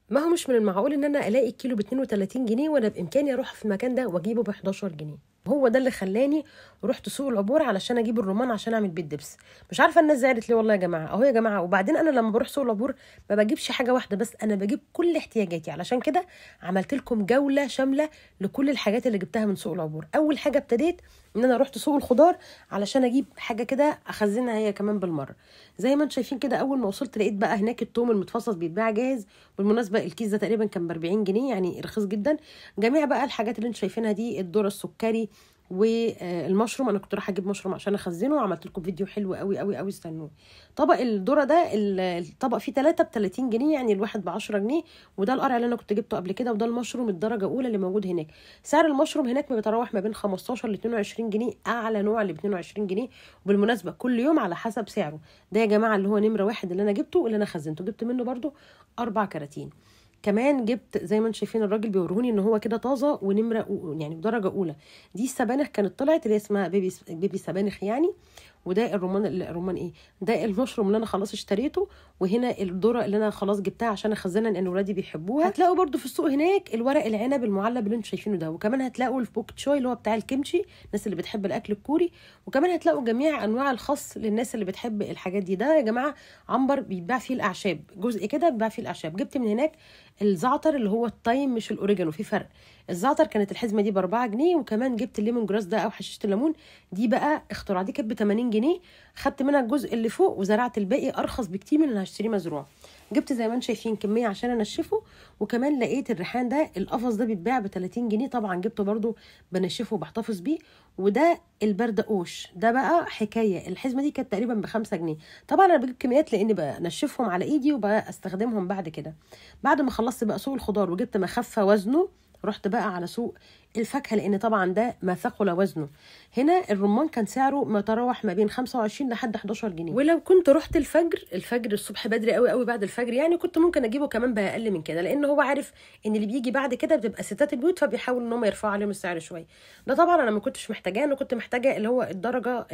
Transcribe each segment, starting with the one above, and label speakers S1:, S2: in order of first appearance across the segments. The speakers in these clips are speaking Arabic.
S1: ما هو مش من المعقول ان انا الاقي الكيلو ب 32 جنيه وانا بامكاني اروح في المكان ده واجيبه ب 11 جنيه. هو ده اللي خلاني رحت سوق العبور علشان اجيب الرمان عشان اعمل بيه الدبس. مش عارفه الناس زعلت ليه والله يا جماعه. اهو يا جماعه، وبعدين انا لما بروح سوق العبور ما بجيبش حاجه واحده بس، انا بجيب كل احتياجاتي. علشان كده عملت لكم جوله شامله لكل الحاجات اللي جبتها من سوق العبور. اول حاجه ابتديت ان انا رحت سوق الخضار علشان اجيب حاجه كده اخزنها هي كمان بالمره. زي ما انتم شايفين كده، اول ما وصلت لقيت بقى هناك الثوم المتفصص بيتباع جاهز. بالمناسبه الكيس ده تقريبا كان ب 40 جنيه، يعني رخيص جدا. جميع بقى الحاجات اللي انتم شايفينها دي، الذره السكري والمشروم. انا كنت رايحه اجيب مشروم عشان اخزنه، وعملت لكم فيديو حلو قوي قوي قوي، استنوه. طبق الذره ده الطبق فيه 3 ب 30 جنيه، يعني الواحد ب 10 جنيه. وده القرع اللي انا كنت جبته قبل كده، وده المشروم الدرجه اولى اللي موجود هناك. سعر المشروم هناك بيتراوح ما بين 15 ل 22 جنيه، اعلى نوع اللي ب 22 جنيه. وبالمناسبه كل يوم على حسب سعره. ده يا جماعه اللي هو نمره 1 اللي انا جبته، اللي انا خزنته، جبت منه برده 4 كراتين. كمان جبت زي ما انتم شايفين الراجل بيوروني ان هو كده طازه ونمره يعني بدرجه اولى. دي السبانخ كانت طلعت اللي اسمها بيبي سبانخ يعني. وده الرمان ايه ده، المشروم اللي انا خلاص اشتريته. وهنا الذره اللي انا خلاص جبتها عشان اخزنها لان ولادي بيحبوها. هتلاقوا برده في السوق هناك الورق العنب المعلب اللي انتم شايفينه ده، وكمان هتلاقوا البوك تشوي اللي هو بتاع الكيمشي، الناس اللي بتحب الاكل الكوري. وكمان هتلاقوا جميع انواع الخس للناس اللي بتحب الحاجات دي. ده يا جماعه عنبر بيتباع فيه الاعشاب، جزء كده بيتباع فيه الاعشاب. جبت من هناك الزعتر اللي هو التايم مش الاوريجانو، في فرق. الزعتر كانت الحزمه دي ب 4 جنيه. وكمان جبت الليمون جراس ده او حشيشه الليمون، دي بقى اختراع، دي كانت ب 80 جنيه. خدت منها الجزء اللي فوق وزرعت الباقي، ارخص بكتير من اللي هشتريه مزروع. جبت زي ما انتم شايفين كميه عشان انشفه. وكمان لقيت الريحان ده القفص ده بيتباع ب 30 جنيه، طبعا جبته برده بنشفه وبحتفظ بيه. وده البردقوش ده بقى حكايه، الحزمه دي كانت تقريبا ب 5 جنيه. طبعا انا بجيب كميات لاني بنشفهم على ايدي وبستخدمهم بعد كده. بعد ما خلصت بقى سوق الخضار وجبت ما خف وزنه، رحت بقى على سوق الفاكهه لان طبعا ده ما ثقل وزنه. هنا الرمان كان سعره متراوح ما بين 25 لحد 11 جنيه. ولو كنت رحت الفجر الصبح بدري قوي قوي بعد الفجر، يعني كنت ممكن اجيبه كمان باقل من كده، لان هو عارف ان اللي بيجي بعد كده بتبقى ستات البيوت، فبيحاولوا ان هم يرفعوا عليهم السعر شويه. ده طبعا انا ما كنتش محتاجاه، انا كنت محتاجه اللي هو الدرجه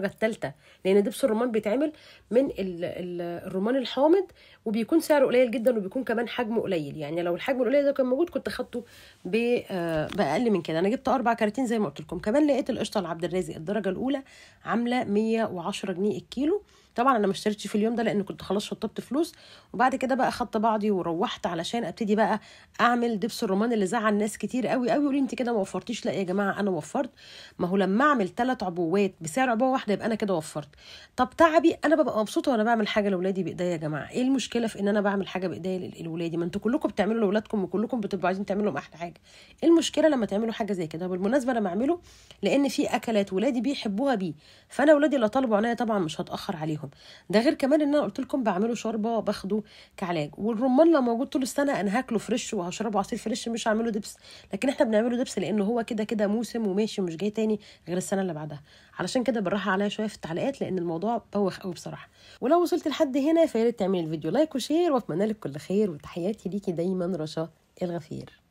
S1: الثالثه، لان دبس الرمان بيتعمل من الرمان الحامض، وبيكون سعره قليل جدا، وبيكون كمان حجمه قليل. يعني لو الحجم القليل ده كان موجود كنت خدته باقل من كده. انا جبت 4 كراتين زي ما قلت لكم. كمان لقيت القشطه العبد الرازق الدرجه الاولى عامله 110 جنيه الكيلو. طبعا انا ما اشتريتش في اليوم ده لان كنت خلاص شطبت فلوس. وبعد كده بقى اخدت بعضي وروحت علشان ابتدي بقى اعمل دبس الرمان اللي زعل ناس كتير قوي قوي. يقولوا انت كده ما وفرتيش. لا يا جماعه انا وفرت. ما هو لما اعمل 3 عبوات بسعر عبوه واحده يبقى انا كده وفرت. طب تعبي انا ببقى مبسوطه وانا بعمل حاجه لاولادي بايديا. يا جماعه ايه المشكله في ان انا بعمل حاجه بايديا لاولادي؟ ما انتوا كلكم بتعملوا لاولادكم وكلكم بتبقوا عايزين تعملوا لهم احلى حاجه. ايه المشكله لما تعملوا حاجه زي كده؟ بالمناسبه انا بعمله لان في اكلات ولادي بيحبوها بيه، فانا ولادي اللي طلبوا عناية طبعا مش هتاخر عليهم. ده غير كمان ان انا قلت لكم بعمله شوربه باخده كعلاج. والرمان لو موجود طول السنه انا هاكله فريش وهشربه عصير فريش، مش هعمله دبس. لكن احنا بنعمله دبس لانه هو كده كده موسم وماشي، مش جاي تاني غير السنه اللي بعدها. علشان كده بالراحه عليا شويه في التعليقات لان الموضوع بوخ قوي بصراحه. ولو وصلت لحد هنا فيا ريت تعملي الفيديو لايك وشير، واتمنى لك كل خير. وتحياتي ليكي دايما رشا الغفير.